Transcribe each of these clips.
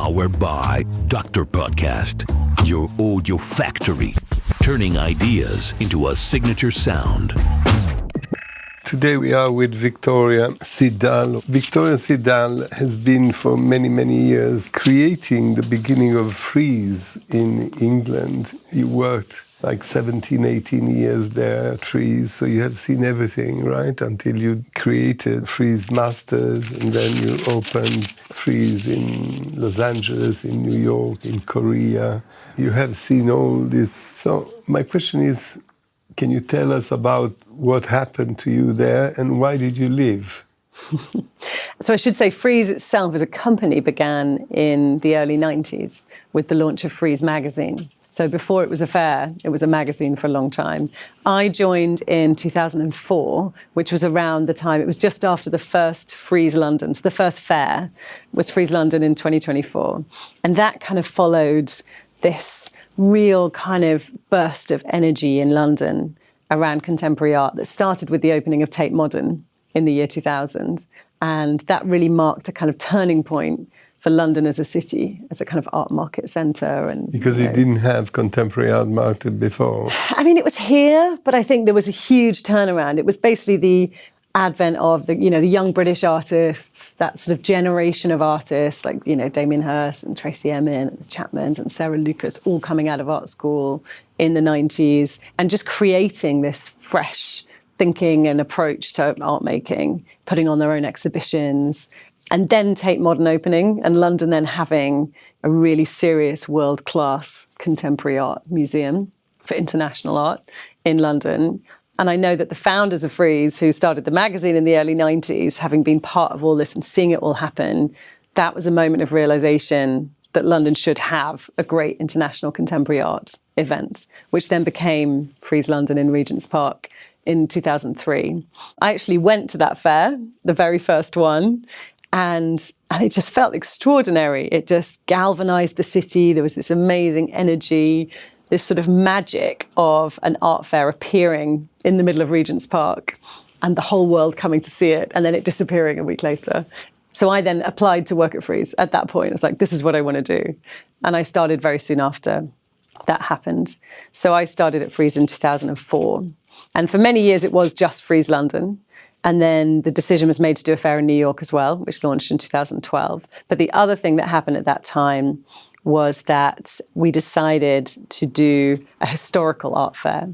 Powered by Dr. Podcast, your audio factory, turning ideas into a signature sound. Today we are with Victoria Siddall. Victoria Siddall has been for many, many years creating the beginning of Frieze in England. You worked like 17, 18 years there at Frieze, so you have seen everything, right? Until you created Frieze Masters, and then you opened Frieze in Los Angeles, in New York, in Korea. You have seen all this. So my question is, can you tell us about what happened to you there and why did you leave? So I should say Frieze itself as a company began in the early 90s with the launch of Frieze magazine. So before it was a fair, it was a magazine for a long time. I joined in 2004, which was around the time, it was just after the first Frieze London. So the first fair was Frieze London in 2024. And that kind of followed this real kind of burst of energy in London around contemporary art that started with the opening of Tate Modern in the year 2000. And that really marked a kind of turning point for London as a city, as a kind of art market centre. And because it didn't have contemporary art market before. I mean, it was here, but I think there was a huge turnaround. It was basically the advent of the young British artists, that sort of generation of artists like, Damien Hirst and Tracy Emin and the Chapmans and Sarah Lucas, all coming out of art school in the 90s and just creating this fresh thinking and approach to art making, putting on their own exhibitions. And then Tate Modern opening and London then having a really serious world-class contemporary art museum for international art in London. And I know that the founders of Frieze, who started the magazine in the early 90s, having been part of all this and seeing it all happen, that was a moment of realization that London should have a great international contemporary art event, which then became Frieze London in Regent's Park in 2003. I actually went to that fair, the very first one, and it just felt extraordinary. It just galvanized the city. There was this amazing energy, this sort of magic of an art fair appearing in the middle of Regent's Park and the whole world coming to see it and then it disappearing a week later. So I then applied to work at Frieze at that point. I was like, this is what I want to do. And I started very soon after that happened. So I started at Frieze in 2004. And for many years, it was just Frieze London. And then the decision was made to do a fair in New York as well, which launched in 2012. But the other thing that happened at that time was that we decided to do a historical art fair.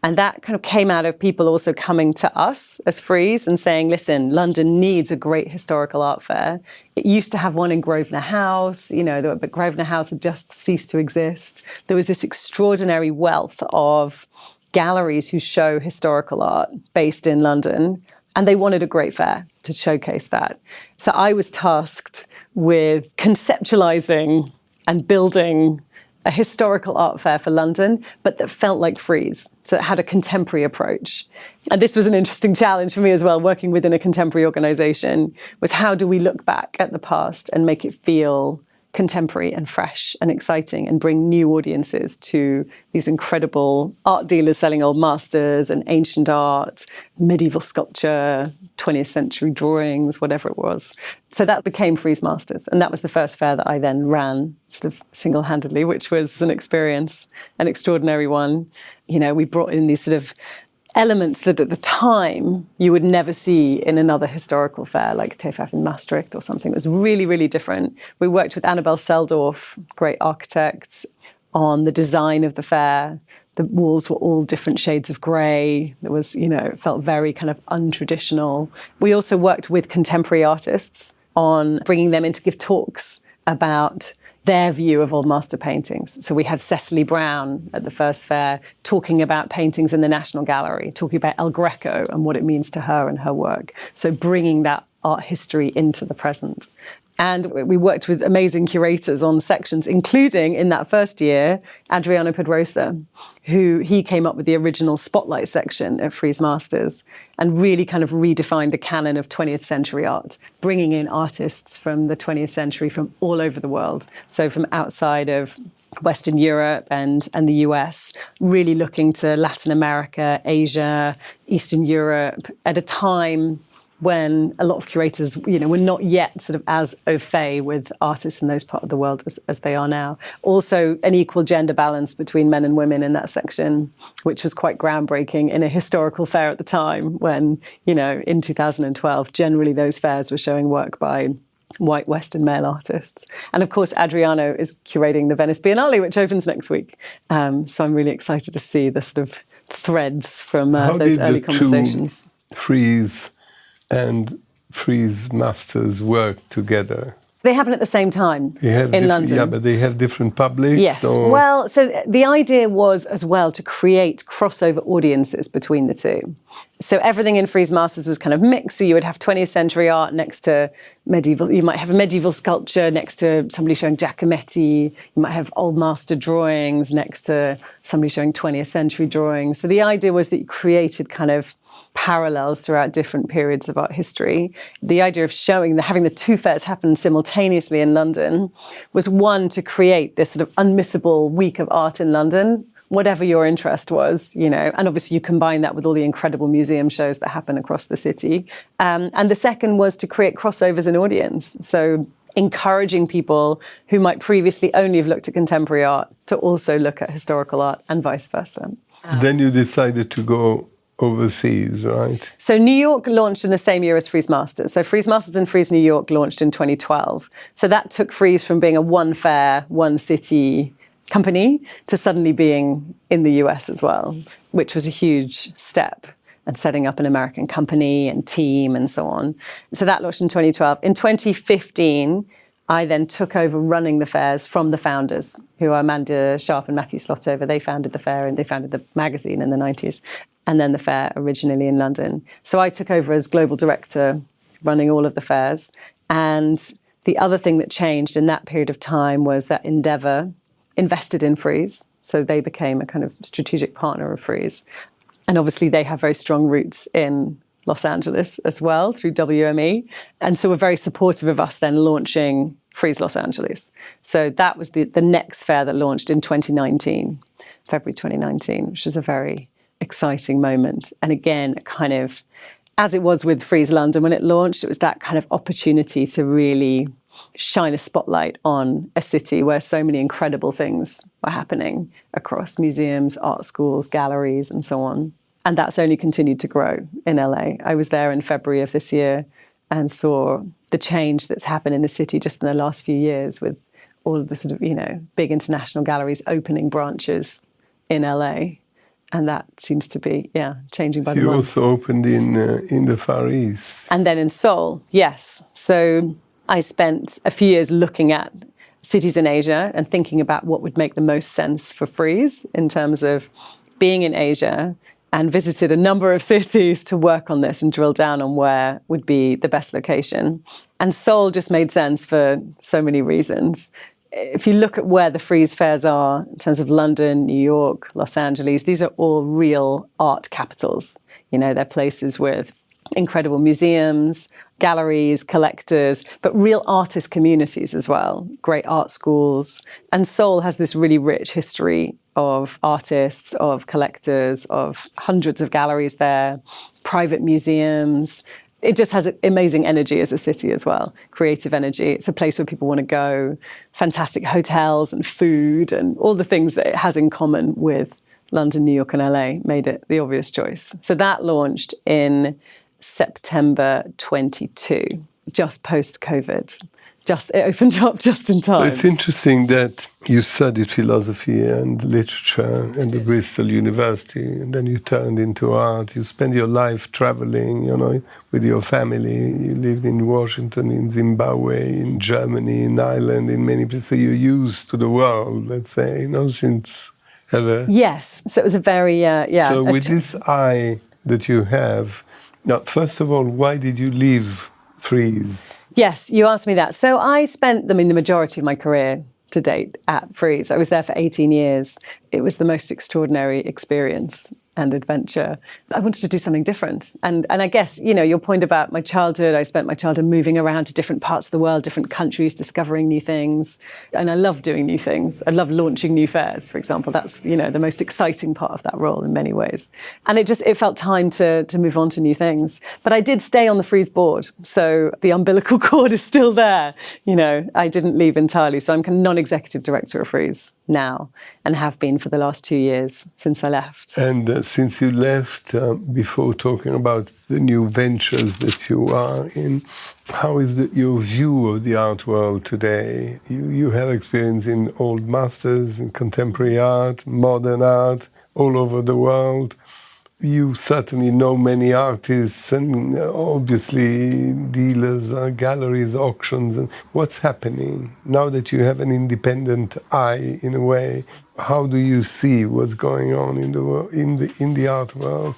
And that kind of came out of people also coming to us as Frieze and saying, listen, London needs a great historical art fair. It used to have one in Grosvenor House, but Grosvenor House had just ceased to exist. There was this extraordinary wealth of galleries who show historical art based in London. And they wanted a great fair to showcase that. So I was tasked with conceptualizing and building a historical art fair for London, but that felt like Frieze. So it had a contemporary approach. And this was an interesting challenge for me as well, working within a contemporary organization, was how do we look back at the past and make it feel contemporary and fresh and exciting and bring new audiences to these incredible art dealers selling old masters and ancient art, medieval sculpture, 20th century drawings, whatever it was. So that became Frieze Masters. And that was the first fair that I then ran sort of single-handedly, which was an experience, an extraordinary one. We brought in these sort of elements that at the time you would never see in another historical fair like TFF in Maastricht or something. It was really, really different. We worked with Annabelle Seldorf, great architect, on the design of the fair. The walls were all different shades of grey. There was, it felt very kind of untraditional. We also worked with contemporary artists on bringing them in to give talks about their view of old master paintings. So we had Cecily Brown at the first fair talking about paintings in the National Gallery, talking about El Greco and what it means to her and her work. So bringing that art history into the present. And we worked with amazing curators on sections, including in that first year, Adriano Pedrosa, he came up with the original Spotlight section at Frieze Masters and really kind of redefined the canon of 20th century art, bringing in artists from the 20th century from all over the world. So from outside of Western Europe and the US, really looking to Latin America, Asia, Eastern Europe at a time when a lot of curators, were not yet sort of as au fait with artists in those parts of the world as they are now. Also, an equal gender balance between men and women in that section, which was quite groundbreaking in a historical fair at the time when, in 2012, generally those fairs were showing work by white Western male artists. And of course, Adriano is curating the Venice Biennale, which opens next week. So I'm really excited to see the sort of threads from those early conversations. Frieze and Frieze Masters work together. They happen at the same time in London. Yeah, but they have different publics? Yes. Well, so the idea was as well to create crossover audiences between the two. So everything in Frieze Masters was kind of mixed. So you would have 20th century art next to medieval. You might have a medieval sculpture next to somebody showing Giacometti. You might have old master drawings next to somebody showing 20th century drawings. So the idea was that you created kind of parallels throughout different periods of art history. The idea of having the two fairs happen simultaneously in London was, one, to create this sort of unmissable week of art in London, whatever your interest was, and obviously you combine that with all the incredible museum shows that happen across the city. And the second was to create crossovers in audience. So encouraging people who might previously only have looked at contemporary art to also look at historical art and vice versa. Then you decided to go overseas, right? So New York launched in the same year as Frieze Masters. So Frieze Masters and Frieze New York launched in 2012. So that took Frieze from being a one fair, one city company to suddenly being in the US as well, which was a huge step, and setting up an American company and team and so on. So that launched in 2012. In 2015, I then took over running the fairs from the founders, who are Amanda Sharp and Matthew Slotover. They founded the fair and they founded the magazine in the 90s. And then the fair originally in London. So I took over as global director, running all of the fairs. And the other thing that changed in that period of time was that Endeavour invested in Frieze. So they became a kind of strategic partner of Frieze. And obviously they have very strong roots in Los Angeles as well through WME. And so were very supportive of us then launching Frieze Los Angeles. So that was the next fair that launched in 2019, February 2019, which was a very exciting moment. And again, kind of, as it was with Frieze London when it launched, it was that kind of opportunity to really shine a spotlight on a city where so many incredible things were happening across museums, art schools, galleries, and so on. And that's only continued to grow in LA. I was there in February of this year and saw the change that's happened in the city just in the last few years, with all of the sort of, big international galleries opening branches in LA. And that seems to be, changing by the month. You also opened in the Far East. And then in Seoul, yes. So I spent a few years looking at cities in Asia and thinking about what would make the most sense for Frieze in terms of being in Asia, and visited a number of cities to work on this and drill down on where would be the best location. And Seoul just made sense for so many reasons. If you look at where the Frieze fairs are in terms of London, New York, Los Angeles, these are all real art capitals. They're places with incredible museums, galleries, collectors, but real artist communities as well, great art schools. And Seoul has this really rich history of artists, of collectors, of hundreds of galleries there, private museums. It just has amazing energy as a city as well, creative energy. It's a place where people want to go, fantastic hotels and food and all the things that it has in common with London, New York and LA made it the obvious choice. So that launched in September 22, just post-COVID. It opened up just in time. It's interesting that you studied philosophy and literature at the Bristol University, and then you turned into art. You spent your life traveling, with your family. You lived in Washington, in Zimbabwe, in Germany, in Ireland, in many places. So you're used to the world, let's say, since ever. Yes. So it was a very, So with this eye that you have, now, first of all, why did you leave Frieze? Yes, you asked me that. So I spent the majority of my career to date at Frieze. I was there for 18 years. it was the most extraordinary experience and adventure. I wanted to do something different. And I guess, your point about my childhood, I spent my childhood moving around to different parts of the world, different countries, discovering new things. And I love doing new things. I love launching new fairs, for example. That's, the most exciting part of that role in many ways. And it felt time to move on to new things. But I did stay on the Frieze board. So the umbilical cord is still there. I didn't leave entirely. So I'm kind of non-executive director of Frieze now and have been for the last 2 years since I left. And since you left, before talking about the new ventures that you are in, how is your view of the art world today? You have experience in old masters, in contemporary art, modern art, all over the world. You certainly know many artists and obviously dealers, galleries, auctions. And what's happening now that you have an independent eye, in a way? How do you see what's going on in the art world?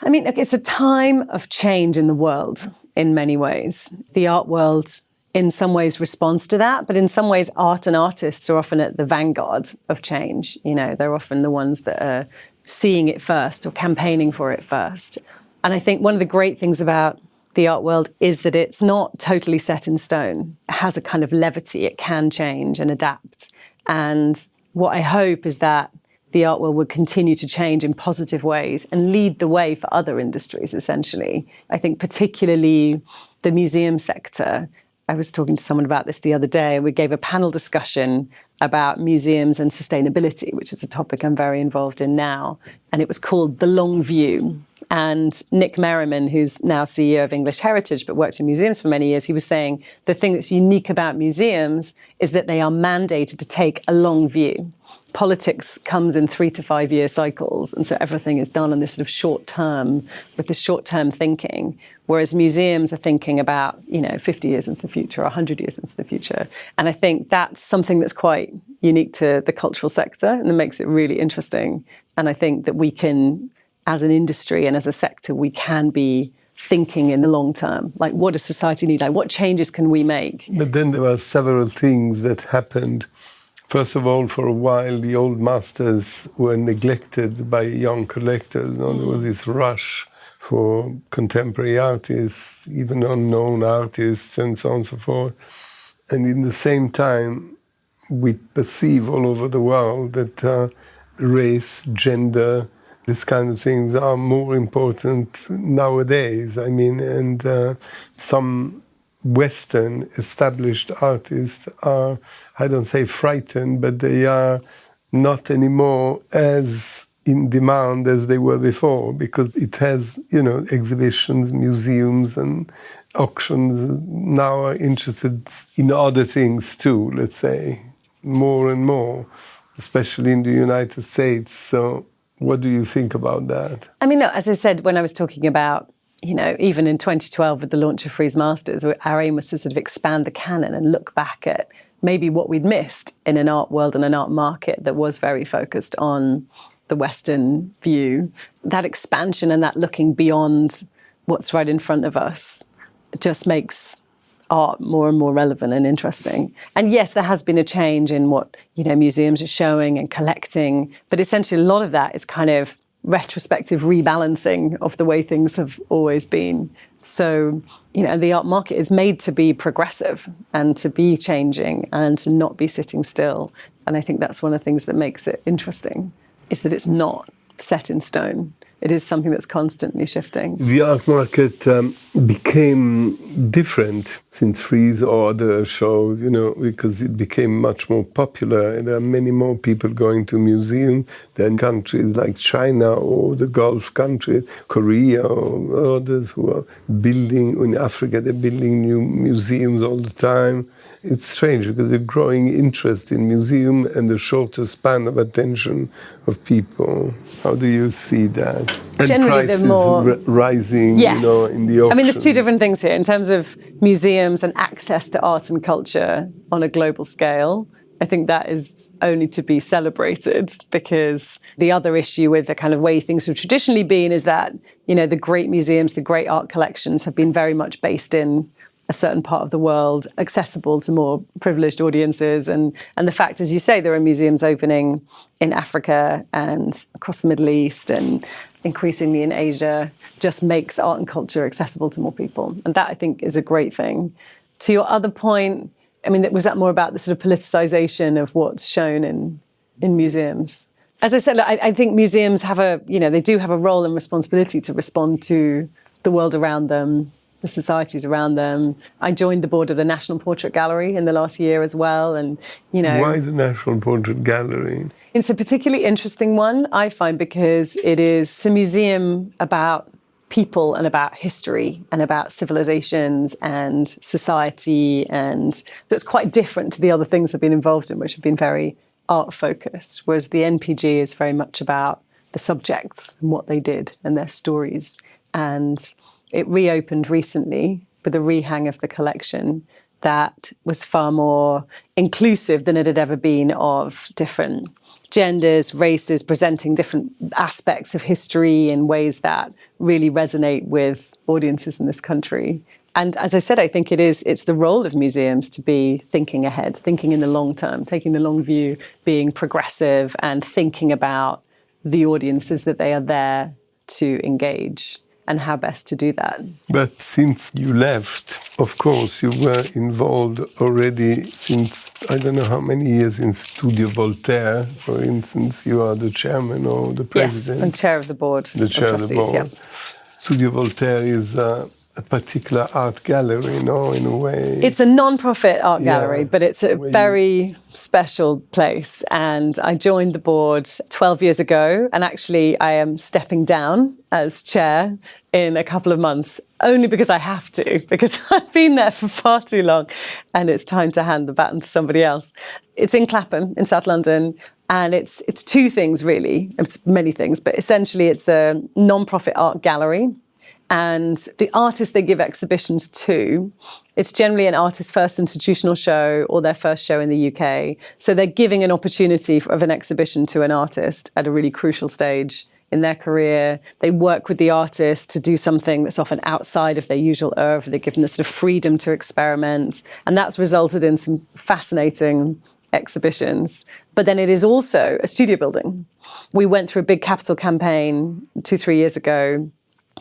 I mean, it's a time of change in the world in many ways. The art world, in some ways, responds to that, but in some ways, art and artists are often at the vanguard of change. They're often the ones that are seeing it first or campaigning for it first. And I think one of the great things about the art world is that it's not totally set in stone. It has a kind of levity. It can change and adapt. And what I hope is that the art world will continue to change in positive ways and lead the way for other industries, essentially. I think particularly the museum sector. I was talking to someone about this the other day. We gave a panel discussion about museums and sustainability, which is a topic I'm very involved in now. And it was called The Long View. And Nick Merriman, who's now CEO of English Heritage, but worked in museums for many years, he was saying the thing that's unique about museums is that they are mandated to take a long view. Politics comes in 3 to 5 year cycles. And so everything is done on this sort of short term, with this short term thinking. Whereas museums are thinking about, 50 years into the future, 100 years into the future. And I think that's something that's quite unique to the cultural sector and that makes it really interesting. And I think that we can, as an industry and as a sector, we can be thinking in the long term. Like, what does society need? Like, what changes can we make? But then there were several things that happened. First of all, for a while, the old masters were neglected by young collectors. There was this rush for contemporary artists, even unknown artists, and so on and so forth. And in the same time, we perceive all over the world that race, gender, these kind of things are more important nowadays. I mean, and some Western established artists are, I don't say frightened, but they are not anymore as in demand as they were before, because it has, exhibitions, museums and auctions now are interested in other things too, let's say, more and more, especially in the United States. So what do you think about that? I mean, look, as I said, when I was talking about even in 2012 with the launch of Frieze Masters, our aim was to sort of expand the canon and look back at maybe what we'd missed in an art world and an art market that was very focused on the Western view. That expansion and that looking beyond what's right in front of us just makes art more and more relevant and interesting. And yes, there has been a change in what, museums are showing and collecting, but essentially a lot of that is kind of retrospective rebalancing of the way things have always been. So, the art market is made to be progressive and to be changing and to not be sitting still. And I think that's one of the things that makes it interesting, is that it's not set in stone. It is something that's constantly shifting. The art market became different since Frieze or other shows, because it became much more popular. And there are many more people going to museums than countries like China or the Gulf countries, Korea or others who are building, in Africa, they're building new museums all the time. It's strange because the growing interest in museum and the shorter span of attention of people. How do you see that? And generally, prices they're more rising, yes. In the auction. I mean, there's two different things here in terms of museums and access to art and culture on a global scale. I think that is only to be celebrated, because the other issue with the kind of way things have traditionally been is that, the great museums, the great art collections have been very much based in a certain part of the world accessible to more privileged audiences. And the fact, as you say, there are museums opening in Africa and across the Middle East and increasingly in Asia just makes art and culture accessible to more people. And that, I think, is a great thing. To your other point, I mean, was that more about the sort of politicization of what's shown in museums? As I said, I think museums they do have a role and responsibility to respond to the world around them, the societies around them. I joined the board of the National Portrait Gallery in the last year as well. And, Why the National Portrait Gallery? It's a particularly interesting one, I find, because it is a museum about people and about history and about civilizations and society. And so it's quite different to the other things I've been involved in, which have been very art-focused, whereas the NPG is very much about the subjects and what they did and their stories. And it reopened recently with a rehang of the collection that was far more inclusive than it had ever been, of different genders, races, presenting different aspects of history in ways that really resonate with audiences in this country. And as I said, I think it's the role of museums to be thinking ahead, thinking in the long term, taking the long view, being progressive and thinking about the audiences that they are there to engage and how best to do that. But since you left, of course, you were involved already since I don't know how many years in Studio Voltaire, for instance. You are the chairman or the president? Yes, I'm chair of the board. The chair of the board. Yeah. Studio Voltaire is a particular art gallery, in a way. It's a non-profit art gallery, but it's a very special place. And I joined the board 12 years ago, and actually I am stepping down as chair in a couple of months, only because I have to, because I've been there for far too long, and it's time to hand the baton to somebody else. It's in Clapham, in South London, and it's two things, really. It's many things, but essentially it's a non-profit art gallery. And the artists they give exhibitions to, it's generally an artist's first institutional show or their first show in the UK. So they're giving an opportunity of an exhibition to an artist at a really crucial stage in their career. They work with the artist to do something that's often outside of their usual oeuvre. They give them the sort of freedom to experiment. And that's resulted in some fascinating exhibitions. But then it is also a studio building. We went through a big capital campaign 2-3 years ago,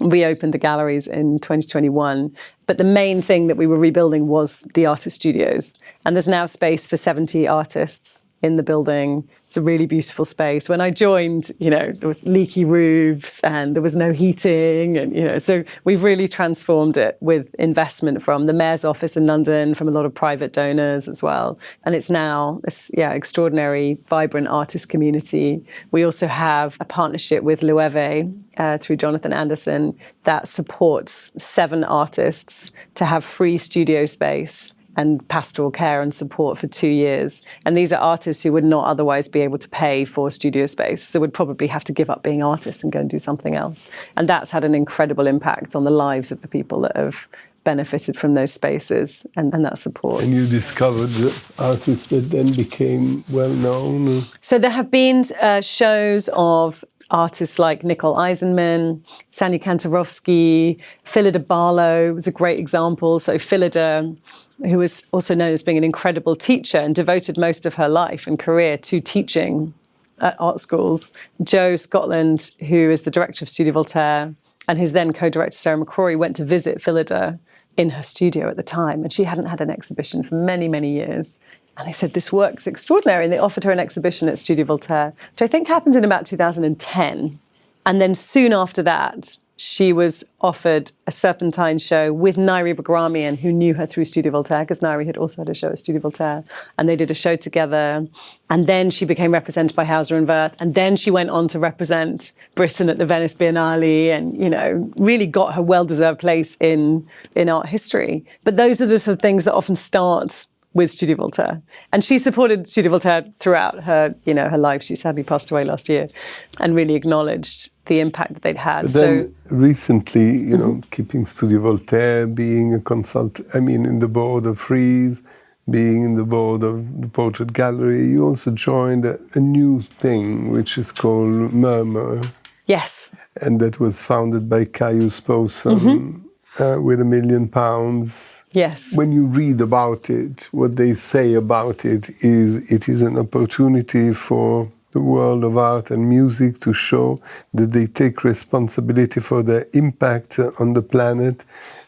reopened the galleries in 2021. But the main thing that we were rebuilding was the artist studios. And there's now space for 70 artists in the building. It's a really beautiful space. When I joined, there was leaky roofs and there was no heating. And, so we've really transformed it with investment from the Mayor's office in London, from a lot of private donors as well. And it's now this, extraordinary, vibrant artist community. We also have a partnership with Loewe through Jonathan Anderson that supports 7 artists to have free studio space and pastoral care and support for 2 years. And these are artists who would not otherwise be able to pay for studio space, so would probably have to give up being artists and go and do something else. And that's had an incredible impact on the lives of the people that have benefited from those spaces and that support. And you discovered the artists that then became well-known? So there have been shows of artists like Nicole Eisenman, Sandy Kantarovsky, Phillida Barlow was a great example. So Phillida, who was also known as being an incredible teacher and devoted most of her life and career to teaching at art schools. Joe Scotland, who is the director of Studio Voltaire, and his then co-director Sarah McCrory, went to visit Phillida in her studio at the time, and she hadn't had an exhibition for many, many years. And they said, this work's extraordinary. And they offered her an exhibition at Studio Voltaire, which I think happened in about 2010. And then soon after that, she was offered a Serpentine show with Nairi Bagramian, who knew her through Studio Voltaire, because Nairi had also had a show at Studio Voltaire. And they did a show together. And then she became represented by Hauser and Wirth. And then she went on to represent Britain at the Venice Biennale and, really got her well-deserved place in art history. But those are the sort of things that often start with Studio Voltaire. And she supported Studio Voltaire throughout her, her life. She sadly passed away last year, and really acknowledged the impact that they'd had. But then recently, keeping Studio Voltaire, being a consultant, in the board of Frieze, being in the board of the Portrait Gallery, you also joined a new thing, which is called Murmur. Yes. And that was founded by Caius Poson with £1 million. Yes. When you read about it, what they say about it is an opportunity for the world of art and music to show that they take responsibility for their impact on the planet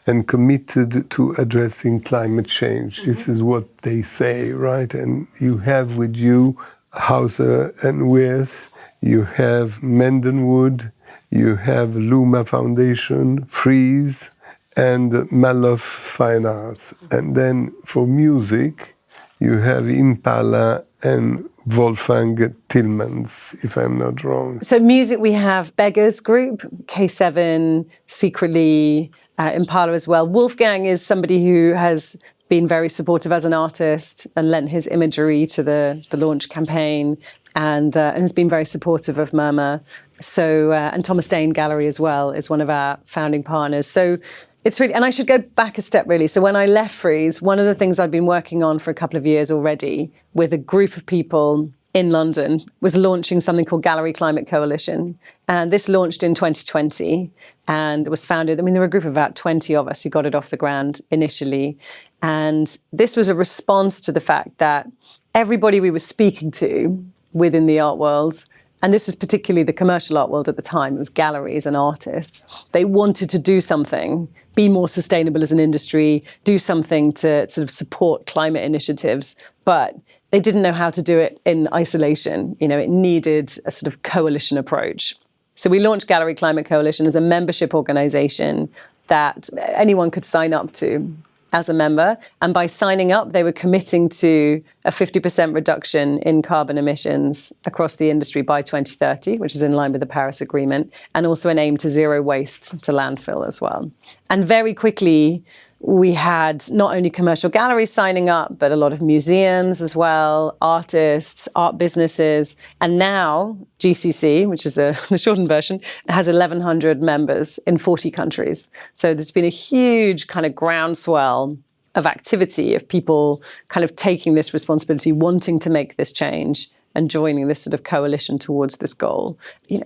and committed to addressing climate change. Mm-hmm. This is what they say, right? And you have with you Hauser and Wirth, you have Mendenwood, you have Luma Foundation, Frieze, and Maloff Fine Arts. And then for music, you have Impala and Wolfgang Tillmans, if I'm not wrong. So music, we have Beggars Group, K7, Secretly, Impala as well. Wolfgang is somebody who has been very supportive as an artist and lent his imagery to the launch campaign and has been very supportive of Murmur. So, and Thomas Dane Gallery as well is one of our founding partners. So it's really, and I should go back a step really. So when I left Frieze, one of the things I'd been working on for a couple of years already with a group of people in London was launching something called Gallery Climate Coalition. And this launched in 2020 and was founded, there were a group of about 20 of us who got it off the ground initially. And this was a response to the fact that everybody we were speaking to within the art world, and this is particularly the commercial art world at the time, it was galleries and artists, they wanted to do something, be more sustainable as an industry, do something to sort of support climate initiatives, but they didn't know how to do it in isolation. It needed a sort of coalition approach. So we launched Gallery Climate Coalition as a membership organization that anyone could sign up to as a member. And by signing up, they were committing to a 50% reduction in carbon emissions across the industry by 2030, which is in line with the Paris Agreement, and also an aim to zero waste to landfill as well. And very quickly, we had not only commercial galleries signing up, but a lot of museums as well, artists, art businesses. And now GCC, which is the shortened version, has 1,100 members in 40 countries. So there's been a huge kind of groundswell of activity of people kind of taking this responsibility, wanting to make this change and joining this sort of coalition towards this goal.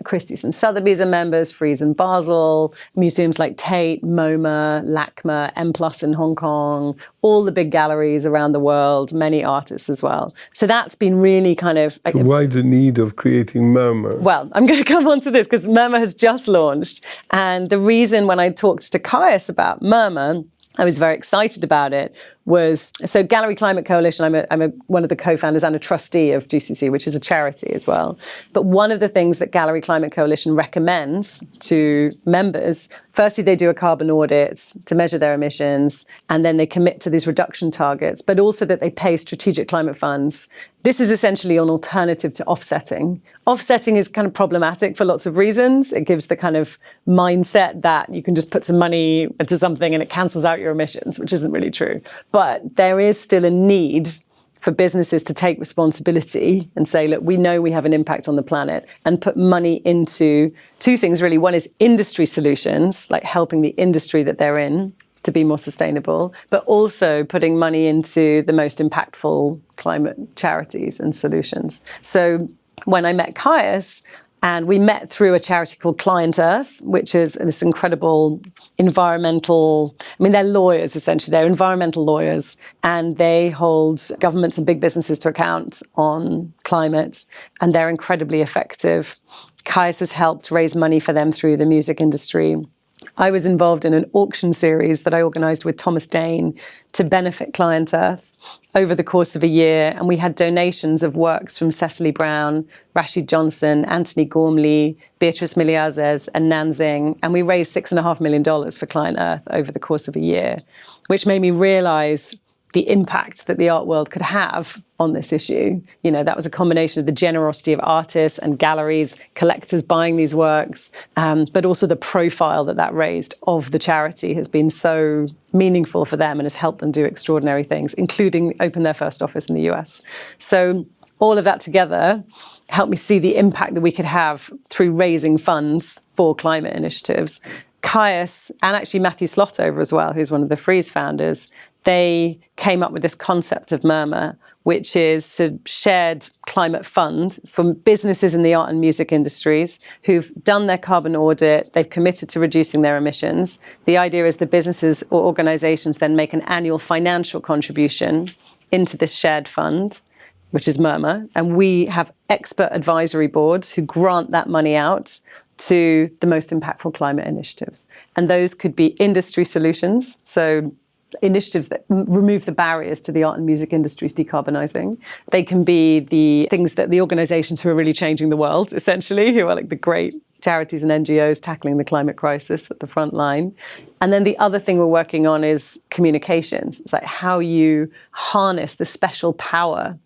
Christie's and Sotheby's are members, Frieze in Basel, museums like Tate, MoMA, LACMA, M+ in Hong Kong, all the big galleries around the world, many artists as well. So that's been really kind of... So why the need of creating Murmur? Well, I'm going to come on to this because Murmur has just launched. And the reason when I talked to Caius about Murmur, I was very excited about it, was, so Gallery Climate Coalition, I'm one of the co-founders and a trustee of GCC, which is a charity as well. But one of the things that Gallery Climate Coalition recommends to members, firstly, they do a carbon audit to measure their emissions, and then they commit to these reduction targets, but also that they pay strategic climate funds. This is essentially an alternative to offsetting. Offsetting is kind of problematic for lots of reasons. It gives the kind of mindset that you can just put some money into something and it cancels out your emissions, which isn't really true. But there is still a need for businesses to take responsibility and say, look, we know we have an impact on the planet, and put money into two things really. One is industry solutions, like helping the industry that they're in to be more sustainable, but also putting money into the most impactful climate charities and solutions. So when I met Caius, and we met through a charity called Client Earth, which is this incredible environmental, they're lawyers essentially, they're environmental lawyers, and they hold governments and big businesses to account on climate, and they're incredibly effective. Caius has helped raise money for them through the music industry. I was involved in an auction series that I organised with Thomas Dane to benefit Client Earth over the course of a year. And we had donations of works from Cecily Brown, Rashid Johnson, Anthony Gormley, Beatrice Miliazes and Nanzing. And we raised $6.5 million for Client Earth over the course of a year, which made me realise the impact that the art world could have on this issue. That was a combination of the generosity of artists and galleries, collectors buying these works, but also the profile that raised of the charity has been so meaningful for them and has helped them do extraordinary things, including open their first office in the US. So all of that together helped me see the impact that we could have through raising funds for climate initiatives. Caius and actually Matthew Slotover as well, who's one of the Frieze founders, they came up with this concept of Murmur, which is a shared climate fund for businesses in the art and music industries who've done their carbon audit, they've committed to reducing their emissions. The idea is the businesses or organizations then make an annual financial contribution into this shared fund, which is Murmur, and we have expert advisory boards who grant that money out to the most impactful climate initiatives. And those could be industry solutions, so initiatives that remove the barriers to the art and music industries decarbonising. They can be the things that the organisations who are really changing the world, essentially, who are like the great charities and NGOs tackling the climate crisis at the front line. And then the other thing we're working on is communications. It's like how you harness the special power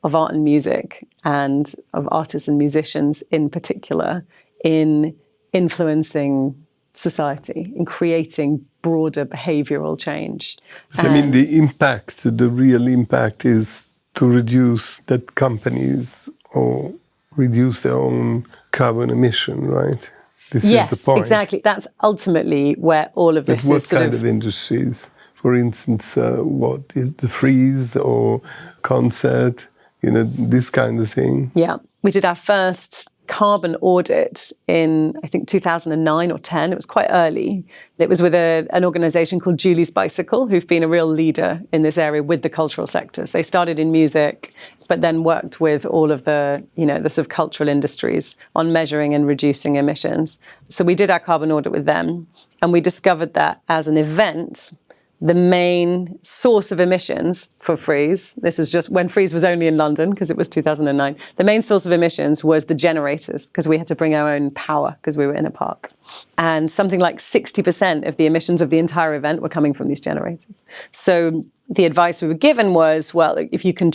of art and music and of artists and musicians in particular in influencing society, in creating broader behavioural change. I mean, the real impact is to reduce that companies or reduce their own carbon emission, right? This is the point. Exactly. That's ultimately where all of this is. What kind of industries? For instance, what is the Frieze or concert? This kind of thing. Yeah. We did our first carbon audit in, I think, 2009 or 10. It was quite early. It was with an organisation called Julie's Bicycle, who've been a real leader in this area with the cultural sectors. They started in music, but then worked with all of the sort of cultural industries on measuring and reducing emissions. So we did our carbon audit with them, and we discovered that as an event, the main source of emissions for Frieze, this is just when Frieze was only in London, because it was 2009, the main source of emissions was the generators, because we had to bring our own power, because we were in a park. And something like 60% of the emissions of the entire event were coming from these generators. So the advice we were given was, well, if you can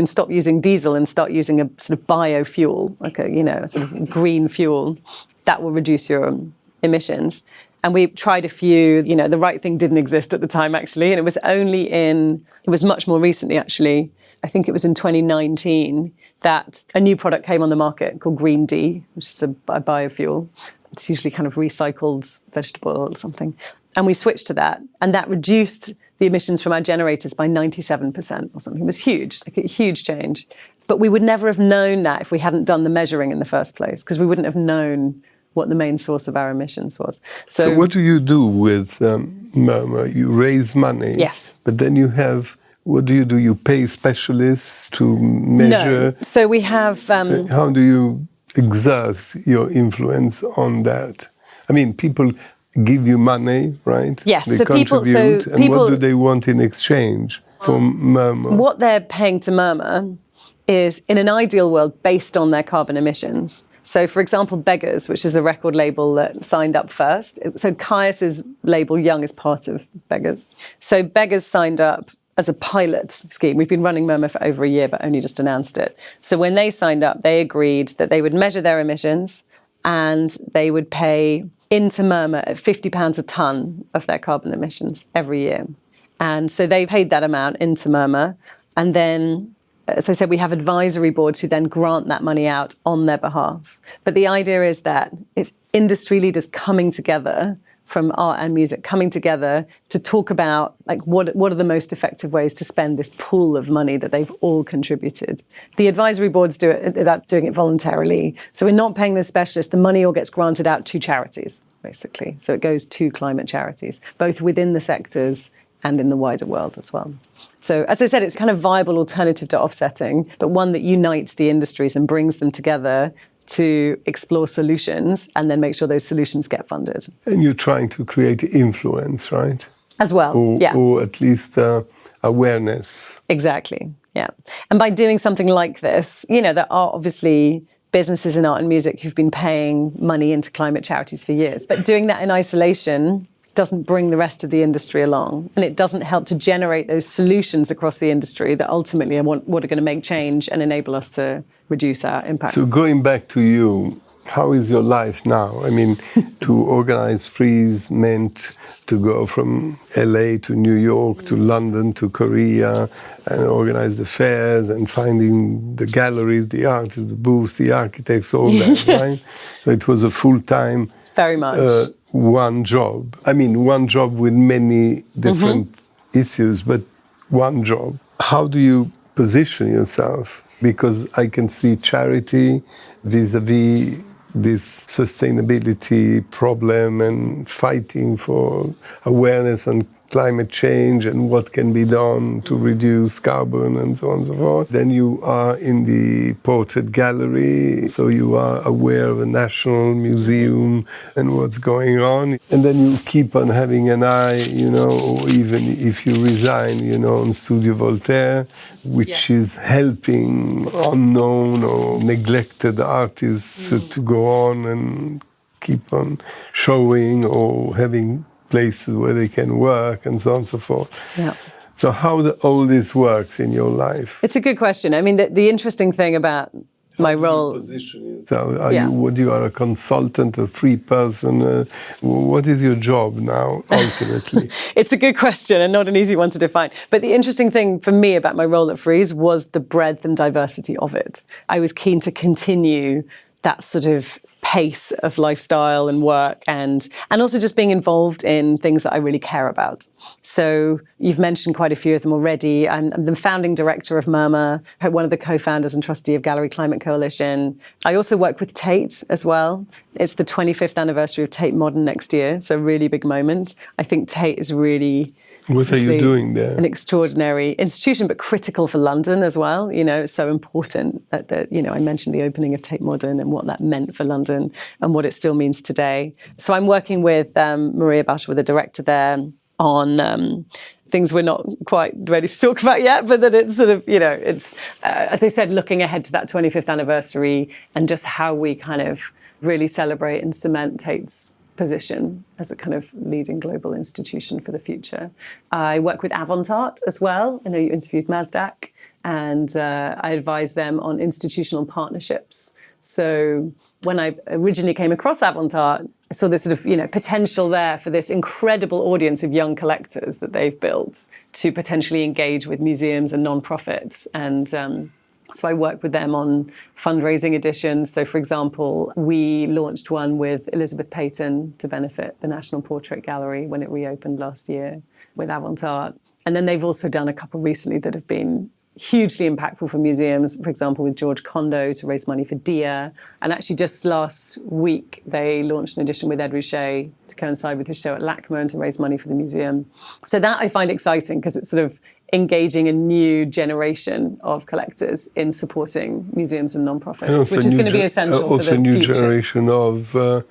stop using diesel and start using a sort of biofuel, like a sort of green fuel, that will reduce your emissions. And we tried a few, the right thing didn't exist at the time, actually. And it was much more recently, actually. I think it was in 2019 that a new product came on the market called Green D, which is a biofuel. It's usually kind of recycled vegetable oil or something. And we switched to that. And that reduced the emissions from our generators by 97% or something. It was huge, like a huge change. But we would never have known that if we hadn't done the measuring in the first place, because we wouldn't have known what the main source of our emissions was. So what do you do with Murmur? You raise money. Yes. But then what do? You pay specialists to measure? No. So we have... how do you exert your influence on that? I mean, people give you money, right? Yes. They so contribute. people, what do they want in exchange for Murmur? What they're paying to Murmur is, in an ideal world, based on their carbon emissions. So, for example, Beggars, which is a record label that signed up first. So Caius's label, Young, is part of Beggars. So Beggars signed up as a pilot scheme. We've been running Murmur for over a year, but only just announced it. So when they signed up, they agreed that they would measure their emissions and they would pay into Murmur at £50 a tonne of their carbon emissions every year. And so they paid that amount into Murmur. And then, as I said, we have advisory boards who then grant that money out on their behalf. But the idea is that it's industry leaders coming together from art and music, coming together to talk about what are the most effective ways to spend this pool of money that they've all contributed. The advisory boards they're doing it voluntarily. So we're not paying the specialists. The money all gets granted out to charities, basically. So it goes to climate charities, both within the sectors and in the wider world as well. So, as I said, it's kind of viable alternative to offsetting, but one that unites the industries and brings them together to explore solutions and then make sure those solutions get funded. And you're trying to create influence, right? As well, Or at least awareness. Exactly, yeah. And by doing something like this, there are obviously businesses in art and music who've been paying money into climate charities for years, but doing that in isolation doesn't bring the rest of the industry along, and it doesn't help to generate those solutions across the industry that ultimately are what are going to make change and enable us to reduce our impact. So going back to you, how is your life now? I mean, to organize Frieze meant to go from LA to New York to London to Korea and organize the fairs and finding the galleries, the artists, the booths, the architects, all that, Yes. right? So it was a full-time Very much. one job. I mean, one job with many different issues, but one job. How do you position yourself? Because I can see charity vis-a-vis this sustainability problem and fighting for awareness on climate change and what can be done to reduce carbon and so on and so forth. Then you are in the portrait gallery, so you are aware of a national museum and what's going on. And then you keep on having an eye, or even if you resign, on Studio Voltaire, which is helping unknown or neglected artists to go on and keep on showing or having places where they can work and so on and so forth. Yeah. So how all this works in your life? It's a good question. I mean, the interesting thing about my role... Position yourself? You are a consultant, a free person? What is your job now, ultimately? It's a good question and not an easy one to define. But the interesting thing for me about my role at Frieze was the breadth and diversity of it. I was keen to continue that sort of pace of lifestyle and work and also just being involved in things that I really care about. So you've mentioned quite a few of them already. I'm the Founding Director of Murmur, one of the co-founders and trustee of Gallery Climate Coalition. I also work with Tate as well. It's the 25th anniversary of Tate Modern next year, so a really big moment. I think Tate is really... What are you doing there? An extraordinary institution, but critical for London as well. It's so important that I mentioned the opening of Tate Modern and what that meant for London and what it still means today. So I'm working with Maria Basha, with the director there, on things we're not quite ready to talk about yet, but that it's sort of, it's, as I said, looking ahead to that 25th anniversary and just how we kind of really celebrate and cement Tate's position as a kind of leading global institution for the future. I work with Avantart as well. I know you interviewed Mazdak, and I advise them on institutional partnerships. So when I originally came across Avantart, I saw this sort of, potential there for this incredible audience of young collectors that they've built to potentially engage with museums and non-profits. And so I worked with them on fundraising editions. So, for example, we launched one with Elizabeth Peyton to benefit the National Portrait Gallery when it reopened last year with Avantart. And then they've also done a couple recently that have been hugely impactful for museums, for example, with George Condo to raise money for Dia. And actually just last week, they launched an edition with Ed Ruscha to coincide with his show at LACMA and to raise money for the museum. So that I find exciting because it's sort of engaging a new generation of collectors in supporting museums and non-profits, which is going to be essential for the future. Also a new generation of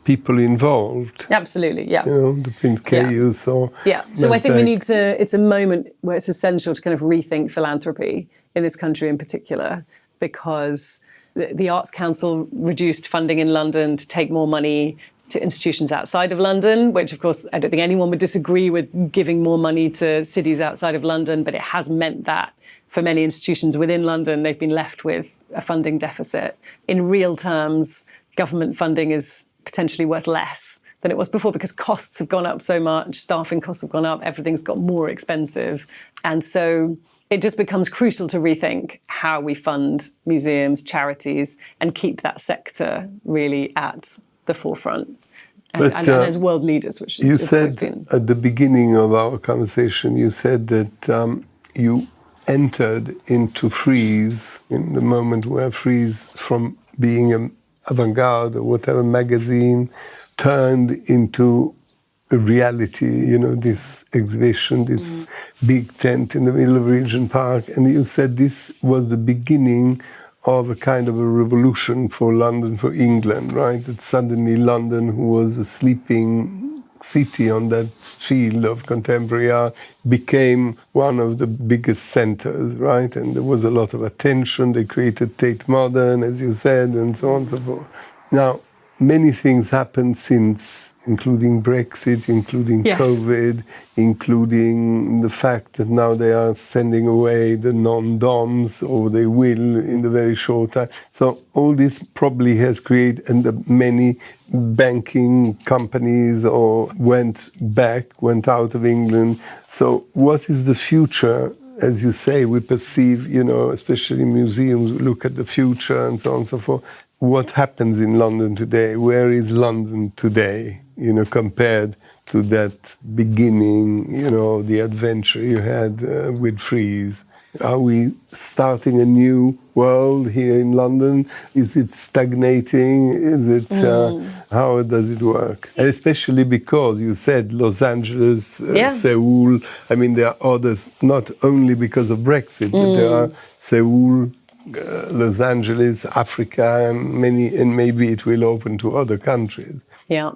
people involved. Absolutely, yeah. The Pink Chaos or... Yeah, so I think we need to... It's a moment where it's essential to kind of rethink philanthropy in this country in particular, because the Arts Council reduced funding in London to take more money to institutions outside of London, which of course I don't think anyone would disagree with giving more money to cities outside of London, but it has meant that for many institutions within London, they've been left with a funding deficit. In real terms, government funding is potentially worth less than it was before because costs have gone up so much, staffing costs have gone up, everything's got more expensive. And so it just becomes crucial to rethink how we fund museums, charities, and keep that sector really at the forefront. And as world leaders, which you said at the beginning of our conversation, you said that you entered into Frieze in the moment where Frieze, from being an avant-garde or whatever magazine, turned into a reality, this exhibition, this big tent in the middle of Regent Park. And you said this was the beginning of a kind of a revolution for London, for England, right? That suddenly London, who was a sleeping city on that field of contemporary art, became one of the biggest centers, right? And there was a lot of attention. They created Tate Modern, as you said, and so on and so forth. Now, many things happened since, including Brexit, including COVID, including the fact that now they are sending away the non-DOMs, or they will in the very short time. So all this probably has created, and many banking companies went out of England. So what is the future? As you say, we perceive, especially museums, look at the future and so on and so forth. What happens in London today? Where is London today? compared to that beginning, the adventure you had with Frieze? Are we starting a new world here in London? Is it stagnating? Is it how does it work? And especially because you said Los Angeles, Seoul. I mean, there are others, not only because of Brexit, but there are Seoul, Los Angeles, Africa, and maybe it will open to other countries. Yeah,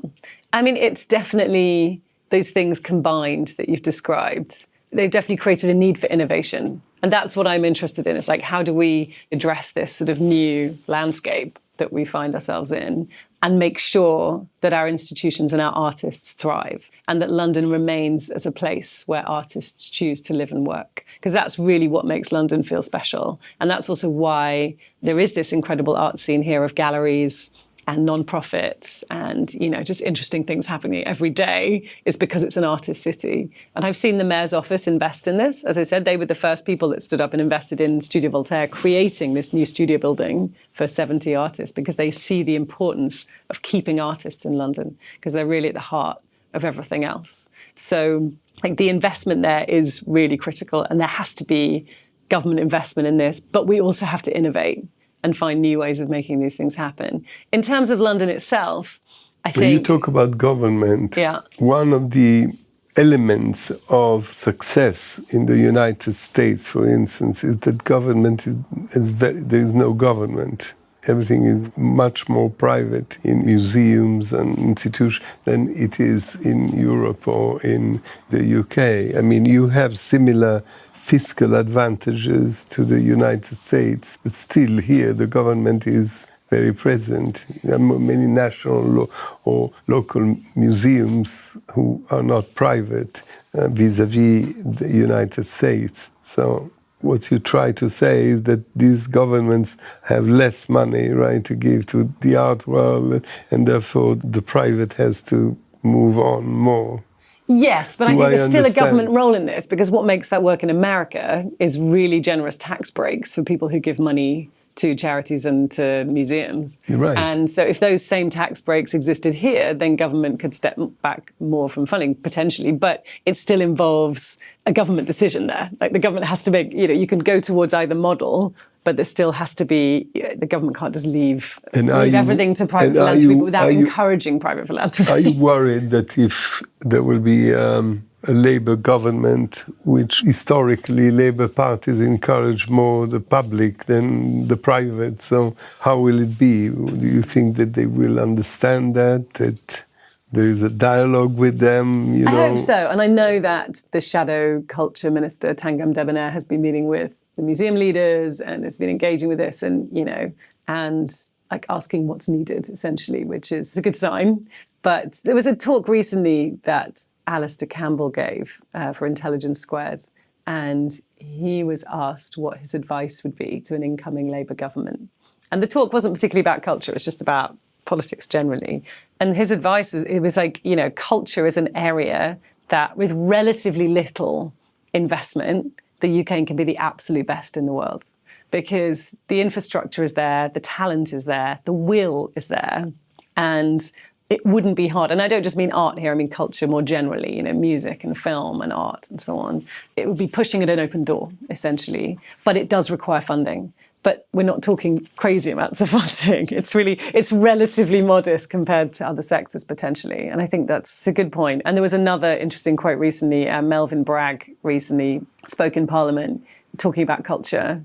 I mean, it's definitely those things combined that you've described. They've definitely created a need for innovation. And that's what I'm interested in. It's like, how do we address this sort of new landscape that we find ourselves in and make sure that our institutions and our artists thrive and that London remains as a place where artists choose to live and work? Because that's really what makes London feel special. And that's also why there is this incredible art scene here of galleries and non-profits and, just interesting things happening every day, is because it's an artist city. And I've seen the mayor's office invest in this. As I said, they were the first people that stood up and invested in Studio Voltaire, creating this new studio building for 70 artists, because they see the importance of keeping artists in London, because they're really at the heart of everything else. So the investment there is really critical, and there has to be government investment in this, but we also have to innovate and find new ways of making these things happen. In terms of London itself, I think... When you talk about government, one of the elements of success in the United States, for instance, is that government there is no government. Everything is much more private in museums and institutions than it is in Europe or in the UK. I mean, you have similar fiscal advantages to the United States, but still here the government is very present. There are many national or local museums who are not private vis-à-vis the United States. So what you try to say is that these governments have less money, right, to give to the art world, and therefore the private has to move on more. Yes, but I think there's still a government role in this, because what makes that work in America is really generous tax breaks for people who give money to charities and to museums. You're right. And so if those same tax breaks existed here, then government could step back more from funding, potentially, but it still involves a government decision there. Like the government has to make, you can go towards either model, but there still has to be, the government can't just leave everything to private philanthropy without encouraging private philanthropy. Are you worried that if there will be a Labour government, which historically Labour parties encourage more the public than the private, so how will it be? Do you think that they will understand that there is a dialogue with them? I hope so. And I know that the shadow culture minister, Tangam Debonair, has been meeting with the museum leaders and has been engaging with this and like asking what's needed, essentially, which is a good sign. But there was a talk recently that Alistair Campbell gave for Intelligence Squared, and he was asked what his advice would be to an incoming Labour government. And the talk wasn't particularly about culture, it was just about politics generally. And his advice was like, culture is an area that with relatively little investment, the UK can be the absolute best in the world, because the infrastructure is there, the talent is there, the will is there, and it wouldn't be hard. And I don't just mean art here, I mean culture more generally, music and film and art and so on. It would be pushing at an open door, essentially, but it does require funding. But we're not talking crazy amounts of funding. It's relatively modest compared to other sectors potentially. And I think that's a good point. And there was another interesting quote recently. Melvyn Bragg recently spoke in Parliament talking about culture.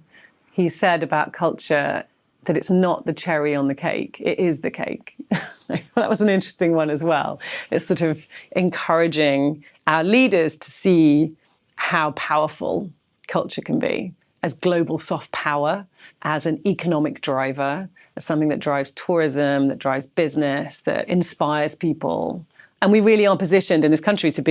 He said about culture that it's not the cherry on the cake, it is the cake. That was an interesting one as well. It's sort of encouraging our leaders to see how powerful culture can be as global soft power, as an economic driver, as something that drives tourism, that drives business, that inspires people. And we really are positioned in this country to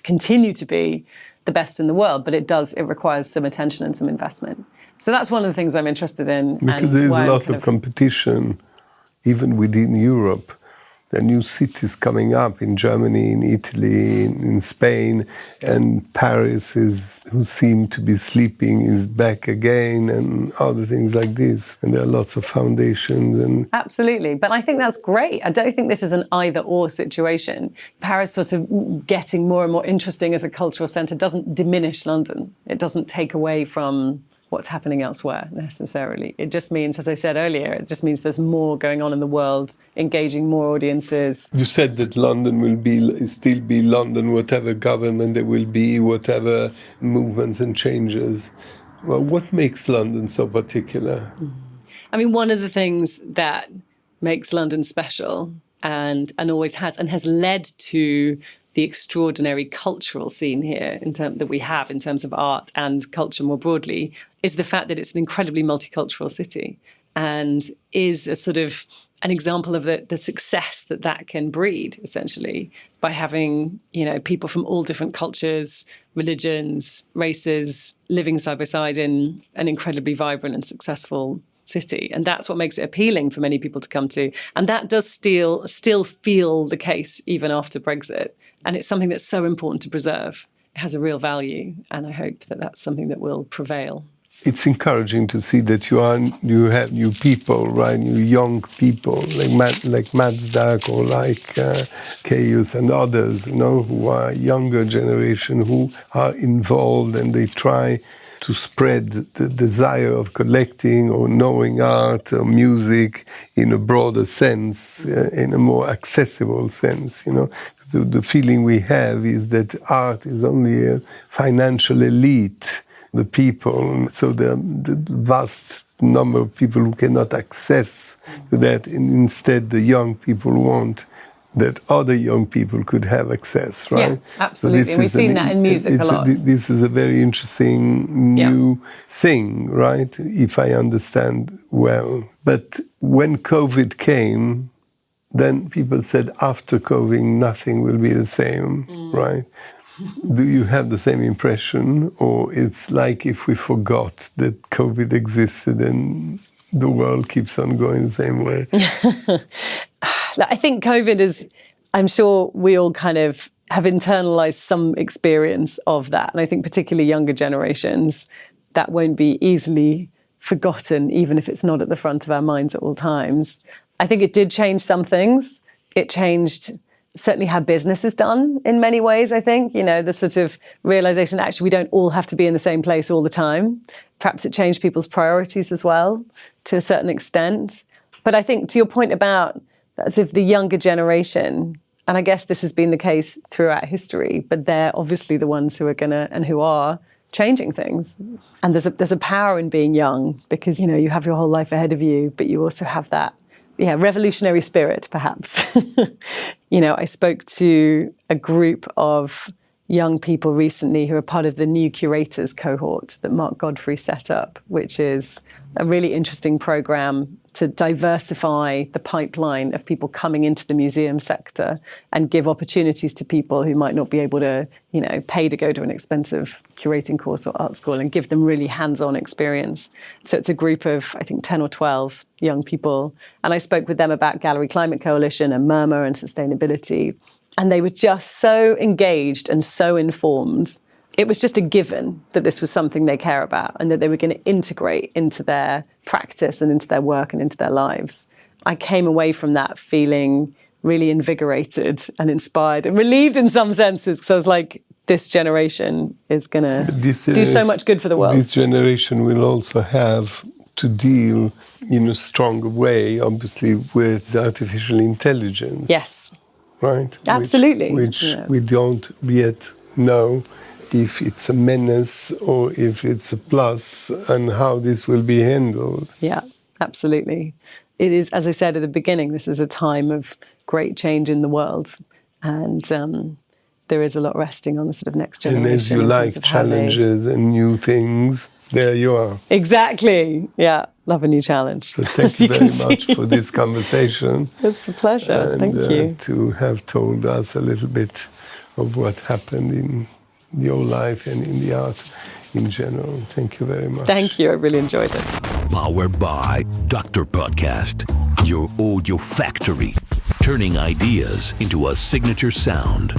continue to be the best in the world, but it requires some attention and some investment. So that's one of the things I'm interested in. Because there's a lot of competition, even within Europe. There are new cities coming up in Germany, in Italy, in Spain, and Paris who seemed to be sleeping, is back again, and other things like this. And there are lots of foundations. And absolutely. But I think that's great. I don't think this is an either-or situation. Paris sort of getting more and more interesting as a cultural centre doesn't diminish London. It doesn't take away from what's happening elsewhere necessarily. It just means, as I said earlier, it just means there's more going on in the world, engaging more audiences. You said that London will still be London, whatever government there will be, whatever movements and changes. Well, what makes London so particular? I mean, one of the things that makes London special and always has led to the extraordinary cultural scene here that we have in terms of art and culture more broadly, is the fact that it's an incredibly multicultural city and is a sort of an example of the success that can breed, essentially, by having, people from all different cultures, religions, races, living side by side in an incredibly vibrant and successful city. And that's what makes it appealing for many people to come to. And that does still feel the case even after Brexit. And it's something that's so important to preserve. It has a real value. And I hope that that's something that will prevail. It's encouraging to see that you have new people, right? New young people like Mazdak or like Caius and others, who are younger generation, who are involved, and they try to spread the desire of collecting or knowing art or music in a broader sense, in a more accessible sense. The feeling we have is that art is only a financial elite, the people, so the vast number of people who cannot access that, and instead the young people want that other young people could have access, right? Yeah, absolutely. So and we've seen that in music a lot. This is a very interesting new thing, right? If I understand well. But when COVID came, then people said after COVID, nothing will be the same, right? Do you have the same impression? Or it's like if we forgot that COVID existed and the world keeps on going the same way? I think COVID is, I'm sure we all kind of have internalized some experience of that. And I think particularly younger generations, that won't be easily forgotten, even if it's not at the front of our minds at all times. I think it did change some things. It changed certainly how business is done in many ways, I think. The sort of realization that actually we don't all have to be in the same place all the time. Perhaps it changed people's priorities as well, to a certain extent. But I think to your point about as if the younger generation, and I guess this has been the case throughout history, but they're obviously the ones who are who are changing things. And there's a power in being young because, you have your whole life ahead of you, but you also have that, revolutionary spirit, perhaps. I spoke to a group of young people recently who are part of the new curators cohort that Mark Godfrey set up, which is a really interesting program to diversify the pipeline of people coming into the museum sector and give opportunities to people who might not be able to, pay to go to an expensive curating course or art school, and give them really hands-on experience. So it's a group of, I think, 10 or 12 young people. And I spoke with them about Gallery Climate Coalition and Murmur and sustainability. And they were just so engaged and so informed. It was just a given that this was something they care about and that they were going to integrate into their practice and into their work and into their lives. I came away from that feeling really invigorated and inspired and relieved in some senses, because I was like, this generation is going to do so much good for the world. This generation will also have to deal in a stronger way, obviously, with artificial intelligence. Yes. Right? Absolutely. Which we don't yet know if it's a menace or if it's a plus, and how this will be handled. Yeah, absolutely. It is, as I said at the beginning, this is a time of great change in the world. And there is a lot resting on the sort of next generation. And as you like challenges and new things, there you are. Exactly. Yeah, love a new challenge. So thank you very much for this conversation. It's a pleasure. Thank you. To have told us a little bit of what happened in your life and in the art in general. Thank you very much. Thank you. I really enjoyed it. Powered by Dr. Podcast, your audio factory. turning ideas into a signature sound.